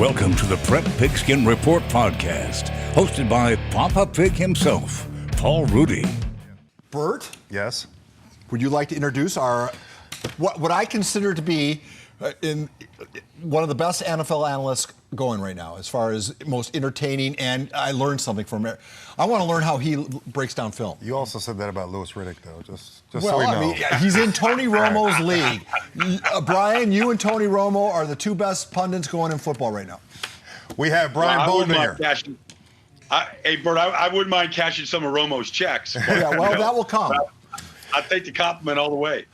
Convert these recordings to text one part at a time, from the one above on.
Welcome to the Prep Pigskin Report podcast, hosted by Papa Pig himself, Paul Rudy. Bert, Yes. would you like to introduce our what I consider to be in one of the best NFL analysts going right now, as far as most entertaining, and I learned something from it. I want to learn how he breaks down film. You also said that about Louis Riddick, though, just Well, so we know. I mean, he's in Tony Romo's league. Brian, you and Tony Romo are the two best pundits going in football right now. We have Brian Baldinger. Hey, Bert, I wouldn't mind cashing some of Romo's checks. But, Yeah, well, that will come. I take the compliment all the way.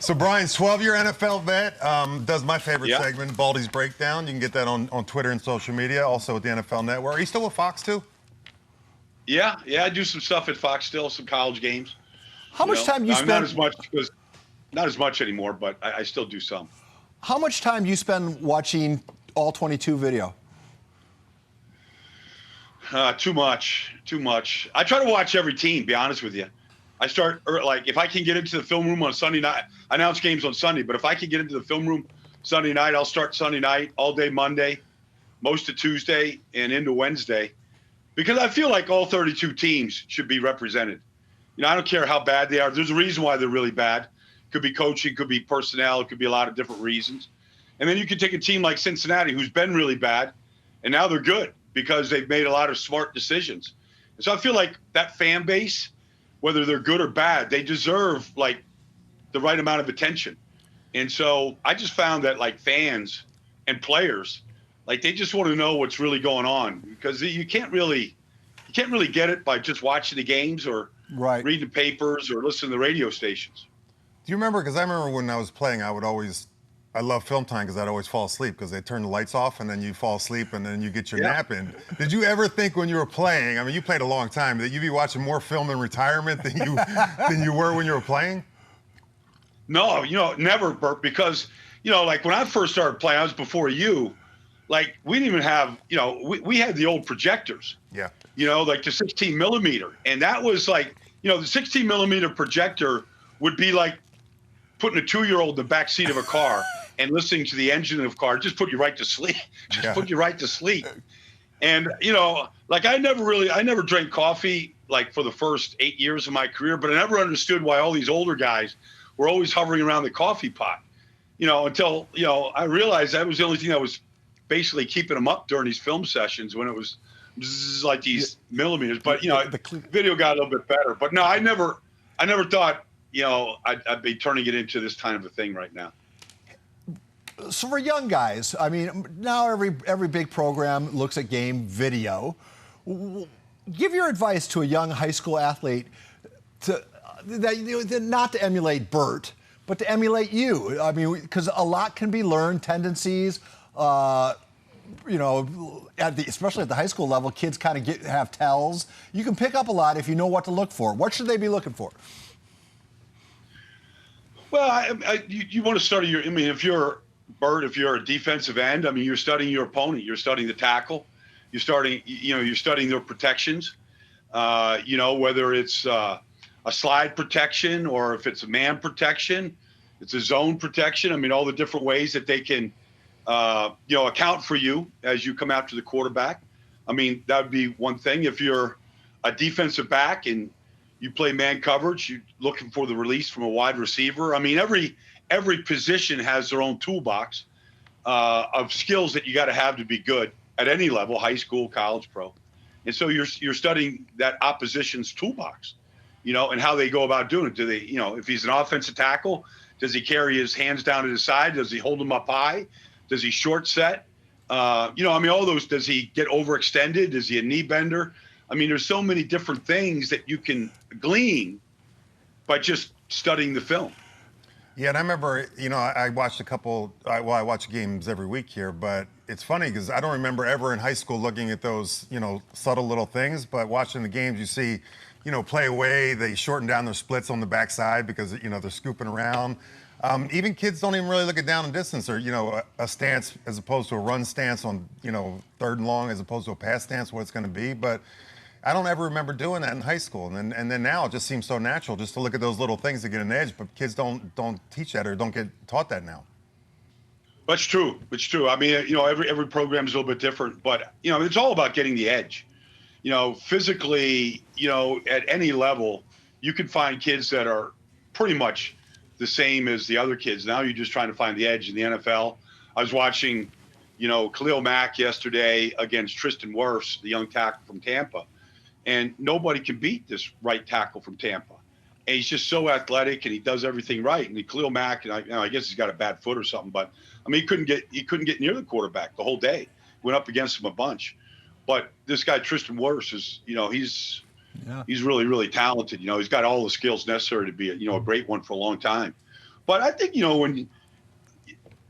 So Brian's 12-year NFL vet, does my favorite Yeah. segment, Baldy's Breakdown. You can get that on Twitter and social media, also at the NFL Network. Are you still with Fox, too? Yeah, I do some stuff at Fox still, some college games. How much time you spend? Not as much anymore, but I still do some. How much time do you spend watching all 22 video? Too much. I try to watch every team, be honest with you. I start, if I can get into the film room on Sunday night, I announce games on Sunday, but if I can get into the film room Sunday night, I'll start Sunday night, all day Monday, most of Tuesday, and into Wednesday, because I feel like all 32 teams should be represented. You know, I don't care how bad they are. There's a reason why they're really bad. Could be coaching, could be personnel, it could be a lot of different reasons. And then you could take a team like Cincinnati, who's been really bad, and now they're good because they've made a lot of smart decisions. And so I feel like that fan base, whether they're good or bad, they deserve like the right amount of attention. And so I just found that like fans and players, like they just want to know what's really going on, because you can't really get it by just watching the games or reading the papers or listening to the radio stations. Do you remember, because I remember when I was playing, I love film time because I'd always fall asleep because they turn the lights off and then you fall asleep and then you get your nap in. Did you ever think when you were playing, I mean, you played a long time, that you'd be watching more film in retirement than you were when you were playing? No, never, Bert, because, like when I first started playing, I was before you, like we didn't even have, we had the old projectors. Yeah. Like the 16 millimeter. And that was like, the 16 millimeter projector would be like putting a 2-year-old in the back seat of a car and listening to the engine of a car, just put you right to sleep. Put you right to sleep. And, like I never drank coffee like for the first 8 years of my career, but I never understood why all these older guys were always hovering around the coffee pot, until, I realized that was the only thing that was basically keeping them up during these film sessions when it was like these millimeters. But, the video got a little bit better. But no, I never thought, I'd be turning it into this kind of a thing right now. So for young guys, I mean, now every big program looks at game video. Give your advice to a young high school athlete not to emulate Bert, but to emulate you. I mean, because a lot can be learned, tendencies. Especially at the high school level, kids kind of have tells. You can pick up a lot if you know what to look for. What should they be looking for? Well, you want to study if you're Bert, if you're a defensive end, I mean, you're studying your opponent, you're studying the tackle, you're studying their protections, whether it's a slide protection or if it's a man protection, it's a zone protection. I mean, all the different ways that they can, account for you as you come after the quarterback. I mean, that would be one thing. If you're a defensive back and you play man coverage, you're looking for the release from a wide receiver. I mean, every position has their own toolbox of skills that you got to have to be good at any level, high school, college, pro. And so you're studying that opposition's toolbox, and how they go about doing it. Do they, if he's an offensive tackle, does he carry his hands down to the side? Does he hold them up high? Does he short set? All those, does he get overextended? Is he a knee bender? I mean, there's so many different things that you can glean by just studying the film. Yeah, and I remember, I watched I watch games every week here, but it's funny because I don't remember ever in high school looking at those, subtle little things, but watching the games, you see, play away, they shorten down their splits on the backside because, they're scooping around. Even kids don't even really look at down and distance or, a stance as opposed to a run stance on, 3rd and long as opposed to a pass stance, what it's going to be. But I don't ever remember doing that in high school. And then now it just seems so natural just to look at those little things to get an edge. But kids don't teach that or don't get taught that now. That's true. It's true. I mean, every program is a little bit different, but it's all about getting the edge. Physically, at any level, you can find kids that are pretty much the same as the other kids. Now you're just trying to find the edge in the NFL. I was watching, Khalil Mack yesterday against Tristan Wirfs, the young tackle from Tampa, and nobody can beat this right tackle from Tampa. And he's just so athletic, and he does everything right. And Khalil Mack, and I guess he's got a bad foot or something, but I mean, he couldn't get near the quarterback the whole day. Went up against him a bunch. But this guy Tristan Wirfs is, he's really, really talented. He's got all the skills necessary to be a great one for a long time. But I think when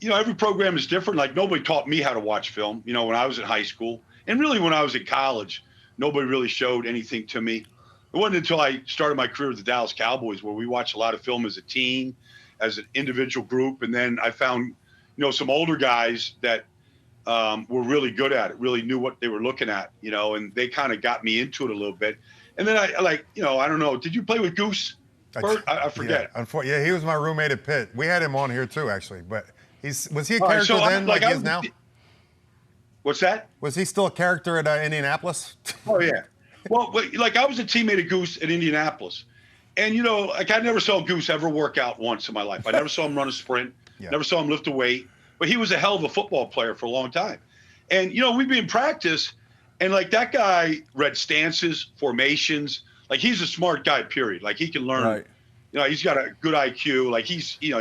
every program is different. Like, nobody taught me how to watch film. When I was in high school, and really when I was in college, nobody really showed anything to me. It wasn't until I started my career with the Dallas Cowboys where we watched a lot of film as a team, as an individual group, and then I found some older guys that were really good at it, really knew what they were looking at, and they kind of got me into it a little bit. And then I don't know. Did you play with Goose? I forget. Yeah, he was my roommate at Pitt. We had him on here too, actually. But was he a character then, like he is now? What's that? Was he still a character at Indianapolis? Oh yeah. Well, I was a teammate of Goose at Indianapolis, and I never saw Goose ever work out once in my life. I never saw him run a sprint. Yeah. Never saw him lift a weight. But he was a hell of a football player for a long time. And, we'd be in practice, and, that guy read stances, formations. He's a smart guy, period. He can learn. Right. He's got a good IQ.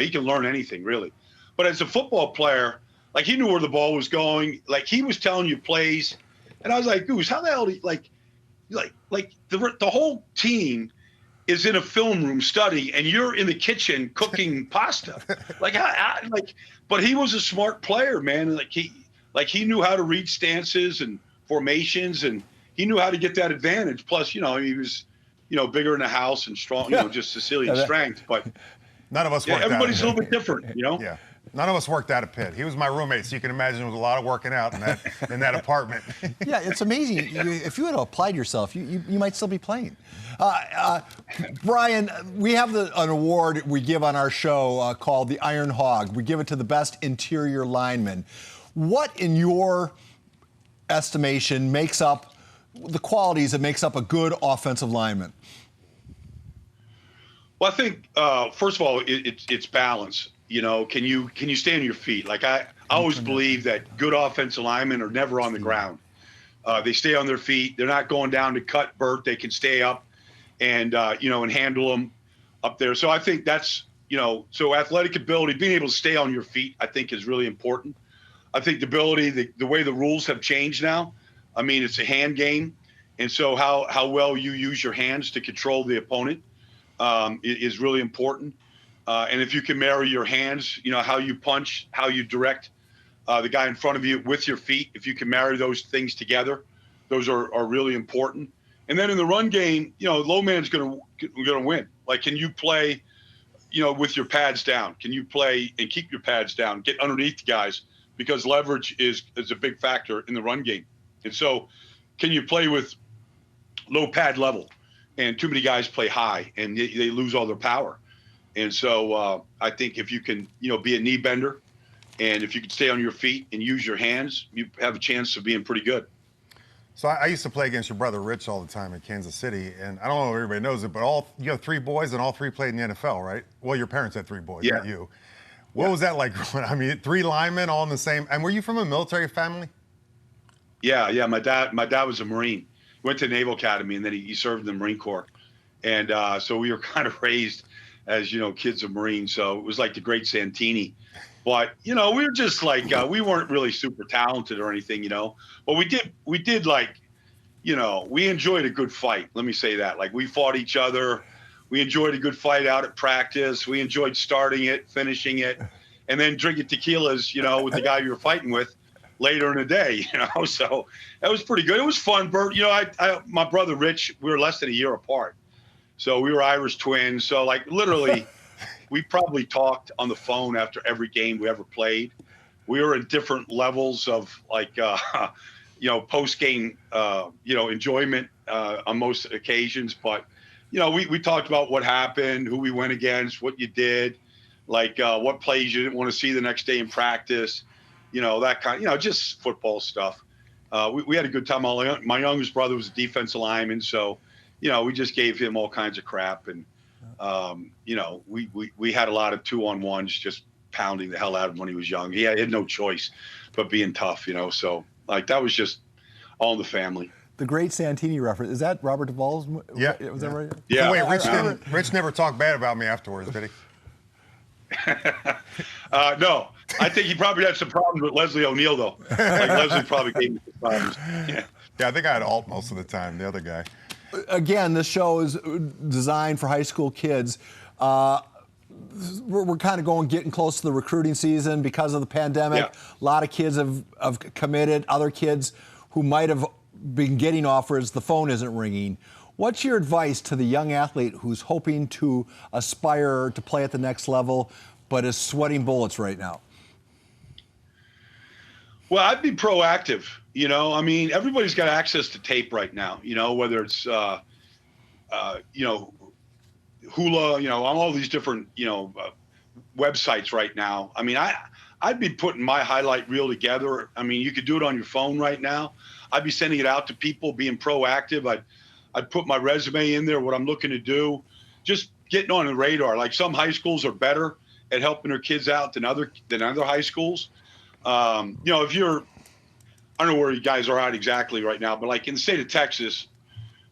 He can learn anything, really. But as a football player, he knew where the ball was going. He was telling you plays. And I was like, Goose, how the hell do you, the whole team is in a film room studying, and you're in the kitchen cooking pasta. But he was a smart player, man. He knew how to read stances and formations, and he knew how to get that advantage. Plus, he was, bigger in the house and strong, just Sicilian strength. But none of us worked everybody's a little bit different, Yeah. None of us worked out at Pitt. He was my roommate, so you can imagine there was a lot of working out in that apartment. Yeah, it's amazing. If you had applied yourself, you might still be playing. Brian, we have an award we give on our show called the Iron Hog. We give it to the best interior lineman. What, in your estimation, makes up the qualities that makes up a good offensive lineman? Well, I think first of all, it's balance. Can you stay on your feet? I always believe that good offensive linemen are never on the ground. They stay on their feet. They're not going down to cut Bert. They can stay up and and handle them up there. So I think that's so athletic ability, being able to stay on your feet, I think is really important. I think the ability, the way the rules have changed now. I mean, it's a hand game, and so how well you use your hands to control the opponent is really important. And if you can marry your hands, how you punch, how you direct the guy in front of you with your feet, if you can marry those things together, those are really important. And then in the run game, low man's gonna win. Can you play, with your pads down? Can you play and keep your pads down? Get underneath the guys, because leverage is a big factor in the run game. And so, can you play with low pad level? And too many guys play high, and they lose all their power. And so I think if you can, be a knee bender, and if you can stay on your feet and use your hands, you have a chance of being pretty good. So I used to play against your brother Rich all the time in Kansas City, and I don't know if everybody knows it, but you have 3 boys, and all 3 played in the NFL, right? Well, your parents had 3 boys, not you. What was that like? I mean, 3 linemen all in the same. And were you from a military family? Yeah. My dad was a Marine. Went to the Naval Academy, and then he served in the Marine Corps. And so we were kind of raised as, kids of Marines. So it was like the great Santini. But, we were just we weren't really super talented or anything, But we did we enjoyed a good fight. Let me say that. We fought each other. We enjoyed a good fight out at practice. We enjoyed starting it, finishing it, and then drinking tequilas, with the guy you were fighting with later in the day, So that was pretty good. It was fun, Bert. My brother Rich, we were less than a year apart. So we were Irish twins. So literally, we probably talked on the phone after every game we ever played. We were in different levels of post-game, enjoyment on most occasions. But, we talked about what happened, who we went against, what you did. like what plays you didn't want to see the next day in practice, that kind, just football stuff. We had a good time. My youngest brother was a defensive lineman, so, we just gave him all kinds of crap. And, we had a lot of 2-on-1s, just pounding the hell out of him when he was young. He had no choice but being tough, so like that was just all in the family. The great Santini reference. Is that Robert Duvall's? Yeah. Was that right? Yeah. So wait, Rich never talked bad about me afterwards, did he? No. I think he probably had some problems with Leslie O'Neal, though. Like Leslie probably gave him some problems. Yeah, I think I had Alt most of the time, the other guy. Again, this show is designed for high school kids. We're kind of getting close to the recruiting season because of the pandemic. Yeah. A lot of kids have committed. Other kids who might have been getting offers, the phone isn't ringing. What's your advice to the young athlete who's hoping to aspire to play at the next level but is sweating bullets right now? Well, I'd be proactive. Everybody's got access to tape right now, whether it's, Hula, on all these different, websites right now. I'd be putting my highlight reel together. You could do it on your phone right now. I'd be sending it out to people, being proactive. I'd put my resume in there, what I'm looking to do, just getting on the radar. Like some high schools are better at helping their kids out than other high schools. If you're, I don't know where you guys are at exactly right now, but like in the state of Texas,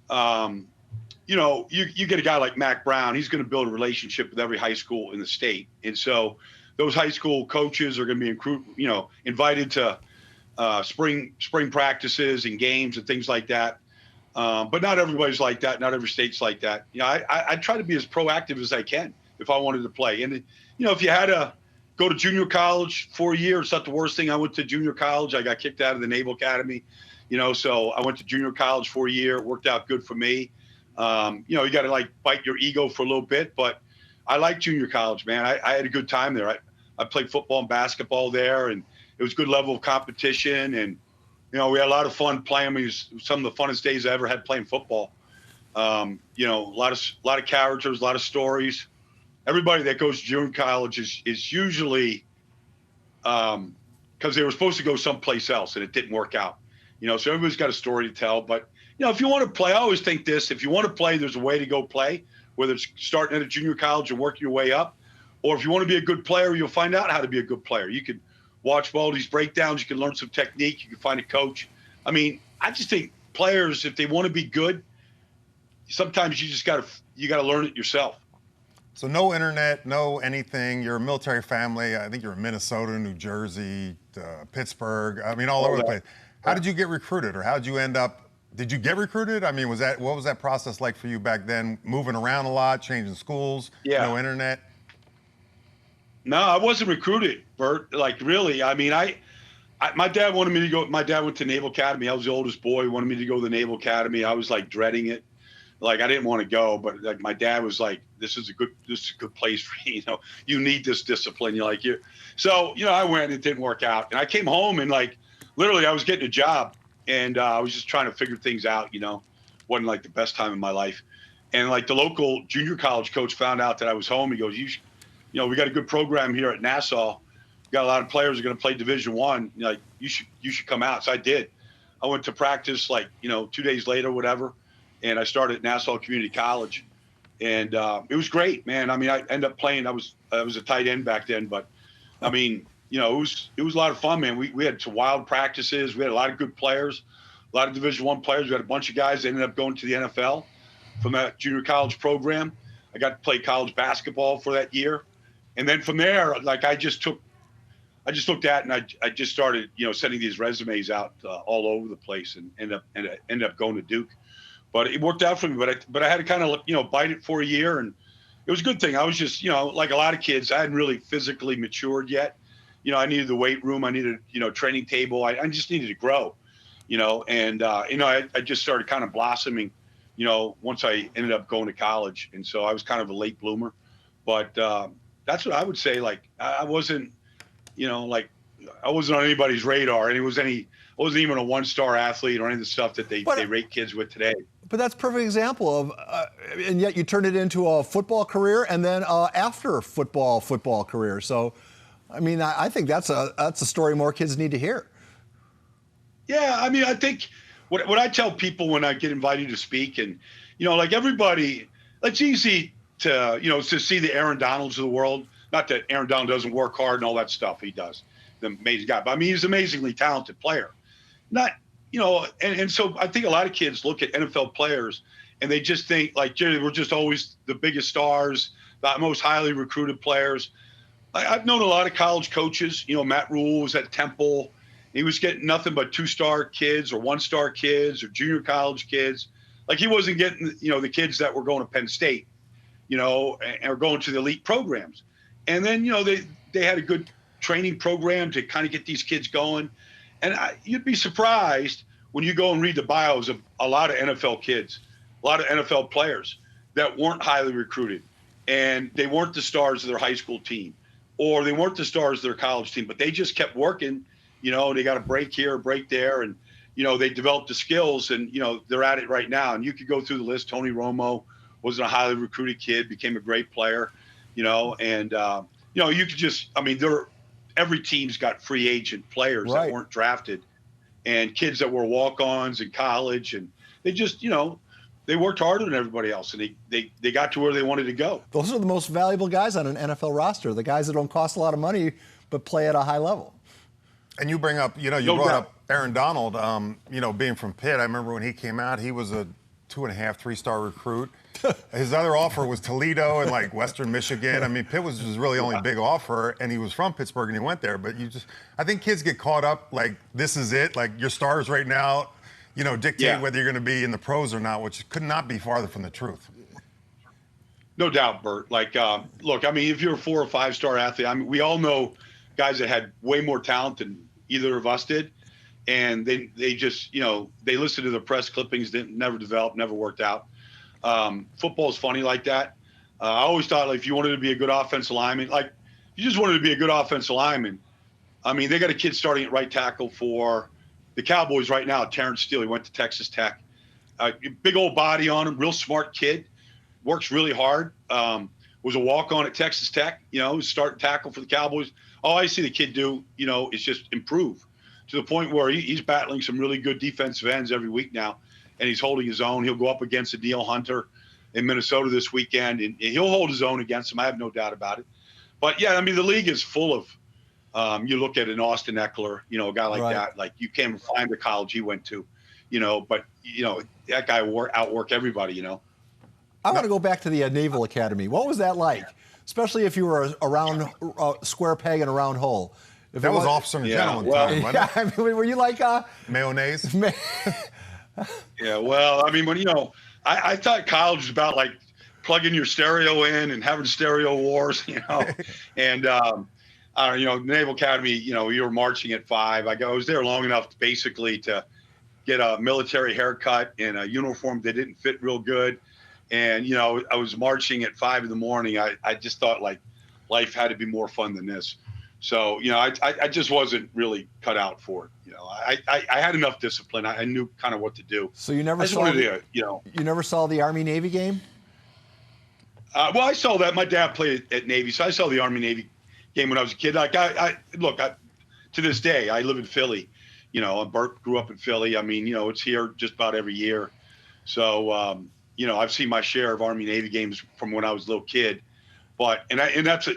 you get a guy like Mac Brown, he's going to build a relationship with every high school in the state. And so those high school coaches are going to be, invited to spring practices and games and things like that. But not everybody's like that. Not every state's like that. I try to be as proactive as I can if I wanted to play. And, if you had to go to junior college for a year, it's not the worst thing. I went to junior college. I got kicked out of the Naval Academy, so I went to junior college for a year. It worked out good for me. You got to bite your ego for a little bit, but I like junior college, man. I had a good time there. I played football and basketball there, and it was a good level of competition. And, we had a lot of fun playing. It was some of the funnest days I ever had playing football. A lot of characters, a lot of stories. Everybody that goes to junior college is usually because they were supposed to go someplace else and it didn't work out. So everybody's got a story to tell. But, if you want to play, I always think this, if you want to play, there's a way to go play, whether it's starting at a junior college and working your way up. Or if you want to be a good player, you'll find out how to be a good player. You can watch Baldy's breakdowns. You can learn some technique. You can find a coach. I just think players, if they want to be good, sometimes you just got to learn it yourself. So no internet, no anything. You're a military family. I think you're in Minnesota, New Jersey, Pittsburgh. All over the place. How did you get recruited, or how did you end up? Did you get recruited? What was that process like for you back then? Moving around a lot, changing schools, no internet. No, I wasn't recruited, Bert. Like really, my dad wanted me to go. My dad went to Naval Academy. I was the oldest boy. He wanted me to go to the Naval Academy. I was dreading it. I didn't want to go, but my dad was like, this is a good place for you. You need this discipline. So, I went, it didn't work out. And I came home and literally I was getting a job and I was just trying to figure things out, wasn't the best time in my life. And the local junior college coach found out that I was home. He goes, we got a good program here at Nassau. We got a lot of players who are going to play Division I. You should come out. So I did. I went to practice 2 days later, whatever. And I started at Nassau Community College, and it was great, man. I ended up playing. I was a tight end back then, but it was a lot of fun, man. We had some wild practices. We had a lot of good players, a lot of Division I players. We had a bunch of guys that ended up going to the NFL from that junior college program. I got to play college basketball for that year, and then from there, I just looked at and I just started, sending these resumes out all over the place, and ended up going to Duke. But it worked out for me. But I had to kind of, bite it for a year. And it was a good thing. I was just, like a lot of kids, I hadn't really physically matured yet. I needed the weight room. I needed, training table. I just needed to grow, and, I just started kind of blossoming, once I ended up going to college. And so I was kind of a late bloomer. But that's what I would say. I wasn't, I wasn't on anybody's radar. And I wasn't even a one-star athlete or any of the stuff that they rate kids with today. But that's a perfect example of, and yet you turn it into a football career and then after football career. So, I mean, I think that's a story more kids need to hear. Yeah, I mean, I think what I tell people when I get invited to speak, and like everybody, it's easy to to see the Aaron Donalds of the world. Not that Aaron Donald doesn't work hard and all that stuff. He does, the amazing guy. But I mean, he's an amazingly talented player. Not and so I think a lot of kids look at NFL players and they just think like, we're just always the biggest stars, the most highly recruited players. I've known a lot of college coaches. Matt Rule was at Temple. He was getting nothing but 2-star kids or 1-star kids or junior college kids. Like he wasn't getting, the kids that were going to Penn State, or going to the elite programs. And then, they had a good training program to kind of get these kids going. And you'd be surprised when you go and read the bios of a lot of NFL kids, a lot of NFL players that weren't highly recruited, and they weren't the stars of their high school team, or they weren't the stars of their college team, but they just kept working. They got a break here, a break there, and they developed the skills, and they're at it right now. And you could go through the list. Tony Romo wasn't a highly recruited kid, became a great player, and you could just, I mean, every team's got free agent players that weren't drafted, and kids that were walk-ons in college, and they just, they worked harder than everybody else, and they got to where they wanted to go. Those are the most valuable guys on an NFL roster, the guys that don't cost a lot of money but play at a high level. And you bring up, you brought up Aaron Donald, being from Pitt. I remember when he came out, he was a 2.5, 3-star recruit. His other offer was Toledo and like Western Michigan. I mean, Pitt was his really only big offer, and he was from Pittsburgh and he went there. But I think kids get caught up like this is it, like your stars right now, dictate whether you're going to be in the pros or not, which could not be farther from the truth. No doubt, Bert. Like, look, I mean, if you're a 4 or 5-star athlete, I mean, we all know guys that had way more talent than either of us did, and they just they listened to the press clippings, never developed, never worked out. Football is funny like that. I always thought like if you wanted to be a good offensive lineman, like you just wanted to be a good offensive lineman. I mean, they got a kid starting at right tackle for the Cowboys right now, Terrence Steele. He went to Texas Tech. Big old body on him, real smart kid, works really hard. Was a walk-on at Texas Tech, starting tackle for the Cowboys. All I see the kid do, is just improve to the point where he's battling some really good defensive ends every week now, and he's holding his own. He'll go up against a Deion Hunter in Minnesota this weekend, and he'll hold his own against him. I have no doubt about it. But, yeah, I mean, the league is full of you look at an Austin Eckler, a guy like that. Like, you can't find the college he went to, but, that guy outwork everybody, I want to go back to the Naval Academy. What was that like? Especially if you were a round square peg in a round hole. If that was officer and gentleman time, wasn't it? I mean, were you like mayonnaise? Yeah, well, I mean, when I thought college was about like plugging your stereo in and having stereo wars, and Naval Academy, you were marching at 5. I was there long enough basically to get a military haircut and a uniform that didn't fit real good. And, I was marching at 5 in the morning. I just thought like life had to be more fun than this. So, I just wasn't really cut out for it. I had enough discipline. I knew kind of what to do. So you never saw you never saw the Army-Navy game? Well, I saw that. My dad played at Navy, so I saw the Army-Navy game when I was a kid. Like to this day, I live in Philly. Bert grew up in Philly. I mean, it's here just about every year. So, I've seen my share of Army-Navy games from when I was a little kid, and that's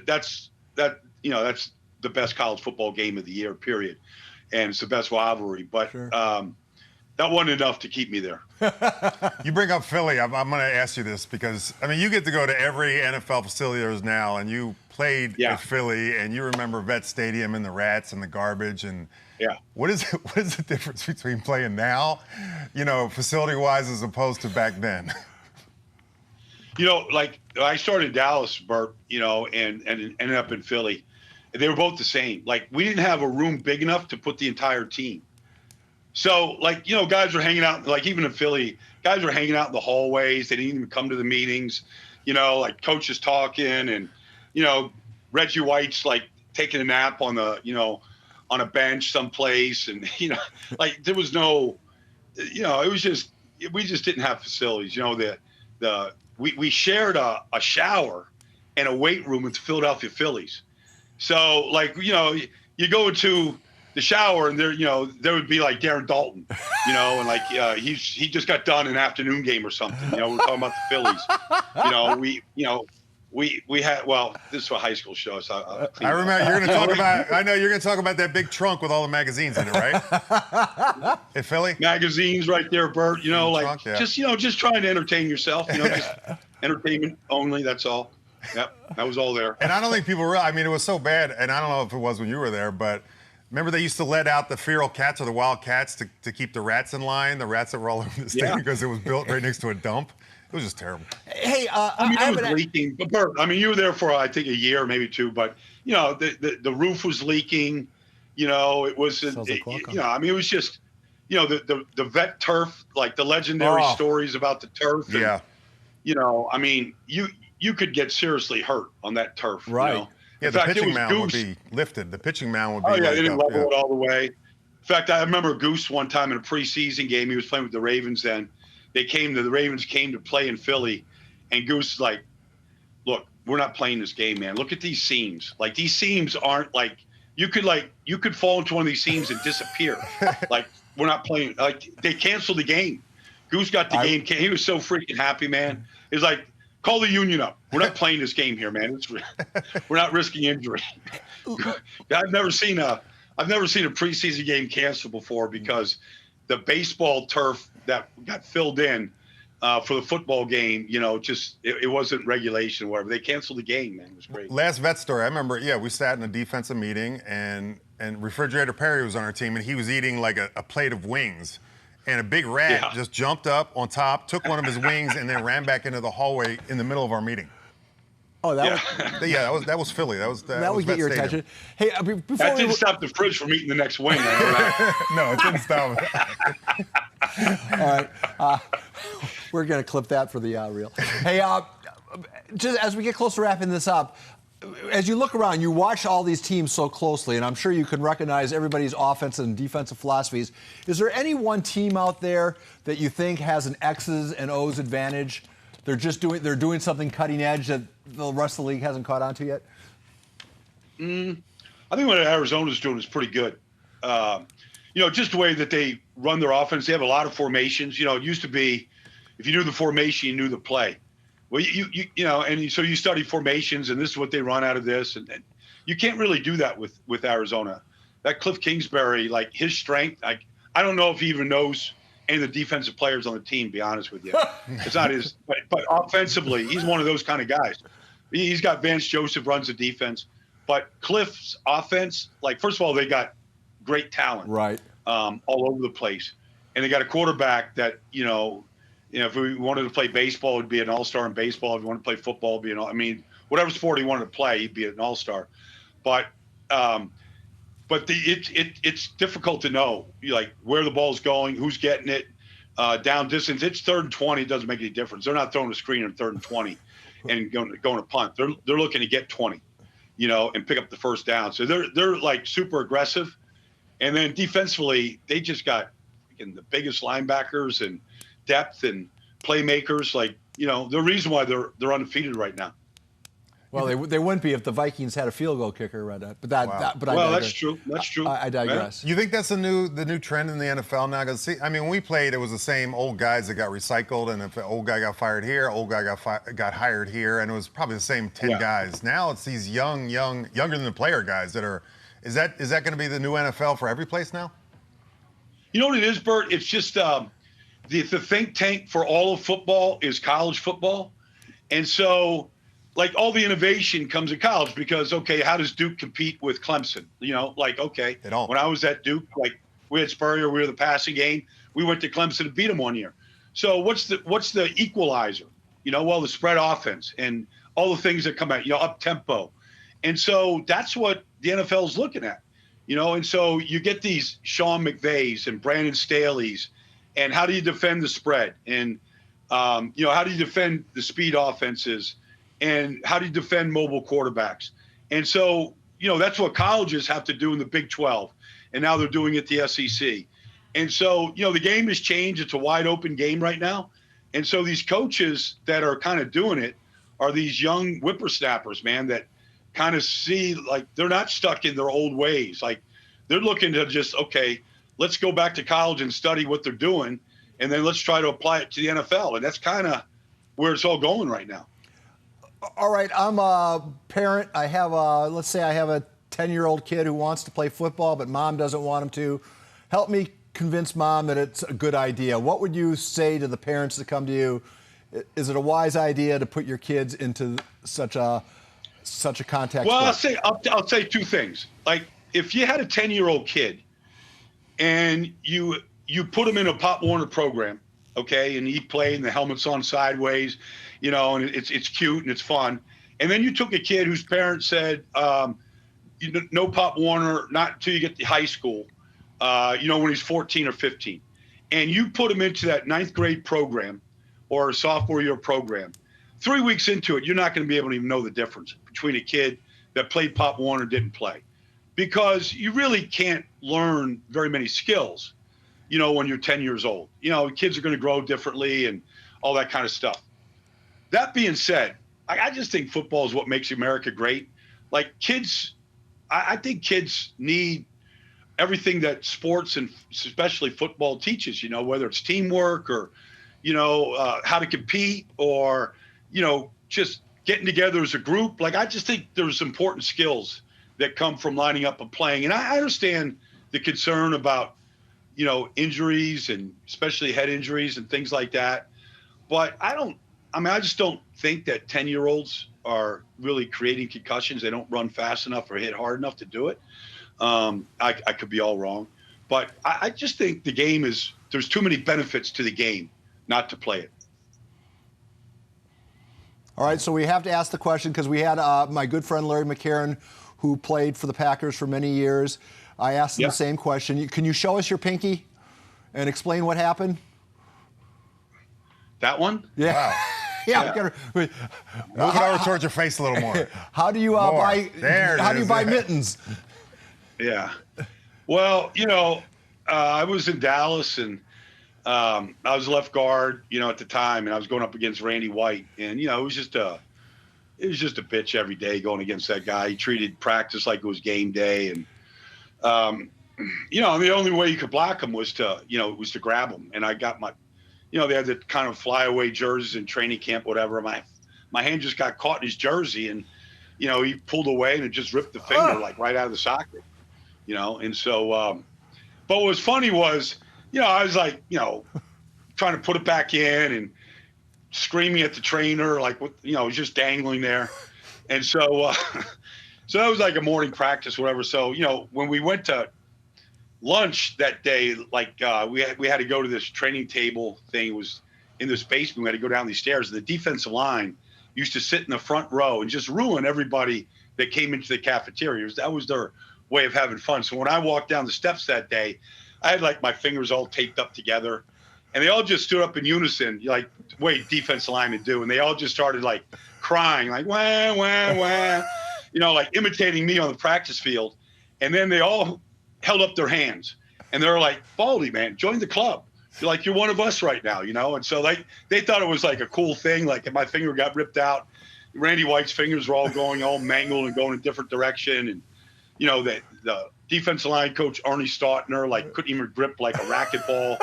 the best college football game of the year, period. And it's the best rivalry, but sure. That wasn't enough to keep me there. You bring up Philly. I'm going to ask you this because, I mean, you get to go to every NFL facility there is now, and you played at Philly, and you remember Vet Stadium and the rats and the garbage. And what is the difference between playing now, facility-wise as opposed to back then? Like I started in Dallas, Bert, and ended up in Philly. They were both the same. Like, we didn't have a room big enough to put the entire team. So, like, guys were hanging out, like even in Philly, guys were hanging out in the hallways. They didn't even come to the meetings, like coaches talking and, Reggie White's like taking a nap on the, on a bench someplace. And, like there was no, it was just, we just didn't have facilities. You know, we shared a shower and a weight room with the Philadelphia Phillies. So, like, you know, you go into the shower and there would be like Darren Dalton, you know, and like he just got done an afternoon game or something. You know, we're talking about the Phillies. We had, well, this is a high school show, so I remember you're going to talk about. I know you're going to talk about that big trunk with all the magazines in it, right? In Philly, magazines right there, Bert. You know, like trunk, yeah. just trying to entertain yourself. You know, just entertainment only. That's all. Yep, that was all there. And I don't think people realize. I mean, it was so bad, and I don't know if it was when you were there, but remember they used to let out the feral cats or the wild cats to keep the rats in line. The rats that were all over the stadium because it was built right next to a dump. It was just terrible. Hey, it was leaking. But Bert, I mean, you were there for I think a year, maybe two. But you know, the roof was leaking. You know, it was. You know, I mean, it was just. You know, the vet turf, like the legendary stories about the turf. And, yeah. You know, I mean, you could get seriously hurt on that turf. Right. You know? Yeah, the pitching mound would be lifted. The pitching mound would be. Oh yeah, they didn't level it all the way. In fact, I remember Goose one time in a preseason game. He was playing with the Ravens then. The Ravens came to play in Philly, and Goose was like, "Look, we're not playing this game, man. Look at these seams. Like these seams aren't like you could fall into one of these seams and disappear. Like we're not playing. Like they canceled the game. Goose got the game. He was so freaking happy, man. He was like, call the union up. We're not playing this game here, man. We're not risking injury. I've never seen a preseason game canceled before because the baseball turf that got filled in for the football game, you know, just it wasn't regulation or whatever. They canceled the game, man. It was great. Last vet story, I remember, we sat in a defensive meeting and Refrigerator Perry was on our team and he was eating like a plate of wings. And a big rat just jumped up on top, took one of his wings, and then ran back into the hallway in the middle of our meeting. Oh, that was Philly. That would get your attention. Hey, before that didn't stop the fridge from eating the next wing. No, it didn't stop. All right, we're gonna clip that for the reel. Hey, just as we get close to wrapping this up, as you look around, you watch all these teams so closely, and I'm sure you can recognize everybody's offensive and defensive philosophies. Is there any one team out there that you think has an X's and O's advantage? They're doing something cutting edge that the rest of the league hasn't caught on to yet? I think what Arizona's doing is pretty good. You know, just the way that they run their offense. They have a lot of formations. You know, it used to be if you knew the formation, you knew the play. Well, you know, and so you study formations, and this is what they run out of this, and you can't really do that with Arizona. That Cliff Kingsbury, like his strength, like I don't know if he even knows any of the defensive players on the team. To be honest with you, it's not his. But offensively, he's one of those kind of guys. He's got Vance Joseph runs the defense, but Cliff's offense, like first of all, they got great talent, right, all over the place, and they got a quarterback that if we wanted to play baseball, it'd be an all-star in baseball. If we wanted to play football, it'd be I mean, whatever sport he wanted to play, he'd be an all-star. But it's difficult to know, like where the ball's going, who's getting it, down distance. It's 3rd and 20. It doesn't make any difference. They're not throwing a screen in 3rd and 20 and going to punt. They're looking to get 20, and pick up the first down. So they're like super aggressive. And then defensively, they just got the biggest linebackers and depth and playmakers. Like, the reason why they're undefeated right now. Well, they wouldn't be if the Vikings had a field goal kicker right now. But that's true. That's true. I digress. You think that's the new trend in the NFL now? Because when we played, it was the same old guys that got recycled, and if an old guy got fired here, old guy got hired here, and it was probably the same 10 guys. Now it's these younger than the player guys that are. Is that going to be the new NFL for every place now? You know what it is, Bert? It's just the think tank for all of football is college football, and so. Like all the innovation comes in college because, okay, how does Duke compete with Clemson? They don't. When I was at Duke, like we had Spurrier, we were the passing game. We went to Clemson and beat them one year. So what's the equalizer? The spread offense and all the things that come out, up tempo. And so that's what the NFL is looking at, and so you get these Sean McVays and Brandon Staley's and how do you defend the spread? And, how do you defend the speed offenses? And how do you defend mobile quarterbacks? And so, that's what colleges have to do in the Big 12. And now they're doing it at the SEC. And so, the game has changed. It's a wide open game right now. And so these coaches that are kind of doing it are these young whippersnappers, man, that kind of see like they're not stuck in their old ways. Like they're looking to just, okay, let's go back to college and study what they're doing. And then let's try to apply it to the NFL. And that's kind of where it's all going right now. All right, I'm a parent. Let's say I have a 10-year-old kid who wants to play football, but mom doesn't want him to. Help me convince mom that it's a good idea. What would you say to the parents that come to you? Is it a wise idea to put your kids into such a contact Well, sport? I'll say two things. Like if you had a 10-year-old kid and you put him in a Pop Warner program, okay, and he played and the helmet's on sideways, and it's cute and it's fun. And then you took a kid whose parents said, no Pop Warner, not until you get to high school, when he's 14 or 15. And you put him into that 9th grade program or a sophomore year program. 3 weeks into it, you're not going to be able to even know the difference between a kid that played Pop Warner and didn't play. Because you really can't learn very many skills, when you're 10 years old. Kids are going to grow differently and all that kind of stuff. That being said, I just think football is what makes America great. Like kids, I think kids need everything that sports and especially football teaches, whether it's teamwork or, how to compete or, just getting together as a group. Like, I just think there's important skills that come from lining up and playing. And I understand the concern about, injuries and especially head injuries and things like that. But I just don't think that 10-year-olds are really creating concussions. They don't run fast enough or hit hard enough to do it. I could be all wrong. But I just think the game there's too many benefits to the game not to play it. All right, so we have to ask the question because we had my good friend Larry McCarron, who played for the Packers for many years. I asked him the same question. Can you show us your pinky and explain what happened? That one? Yeah. Wow. Yeah. Move it over towards your face a little more. How do you buy mittens? Yeah. Well, I was in Dallas and I was left guard, at the time, and I was going up against Randy White, and it was just a bitch every day going against that guy. He treated practice like it was game day, and the only way you could block him was to grab him. And I got my, they had the kind of flyaway jerseys in training camp, whatever. My hand just got caught in his jersey, and he pulled away and it just ripped the finger like right out of the socket, And so, but what was funny was, I was like, trying to put it back in and screaming at the trainer, like, it was just dangling there. And so, so that was like a morning practice, whatever. So, when we went to lunch that day, like we had to go to this training table thing. It was in this basement. We had to go down these stairs. The defensive line used to sit in the front row and just ruin everybody that came into the cafeteria. That was their way of having fun. So when I walked down the steps that day, I had like my fingers all taped up together, and they all just stood up in unison, like way defensive linemen do, and they all just started like crying, like wah wah wah, like imitating me on the practice field. And then they all held up their hands, and they were like, "Baldy, man, join the club. You're one of us right now, And so they thought it was like a cool thing. Like if my finger got ripped out, Randy White's fingers were all going all mangled and going a different direction, and the defensive line coach Arnie Stautner couldn't even grip like a racquetball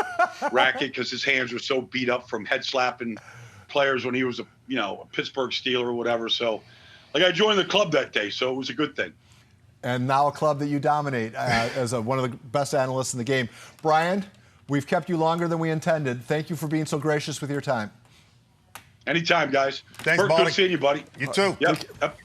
racket because his hands were so beat up from head slapping players when he was a Pittsburgh Steeler or whatever. So I joined the club that day, so it was a good thing. And now a club that you dominate as one of the best analysts in the game. Brian, we've kept you longer than we intended. Thank you for being so gracious with your time. Anytime, guys. Thanks, Good Baldy. seeing you, buddy. You too. Yep.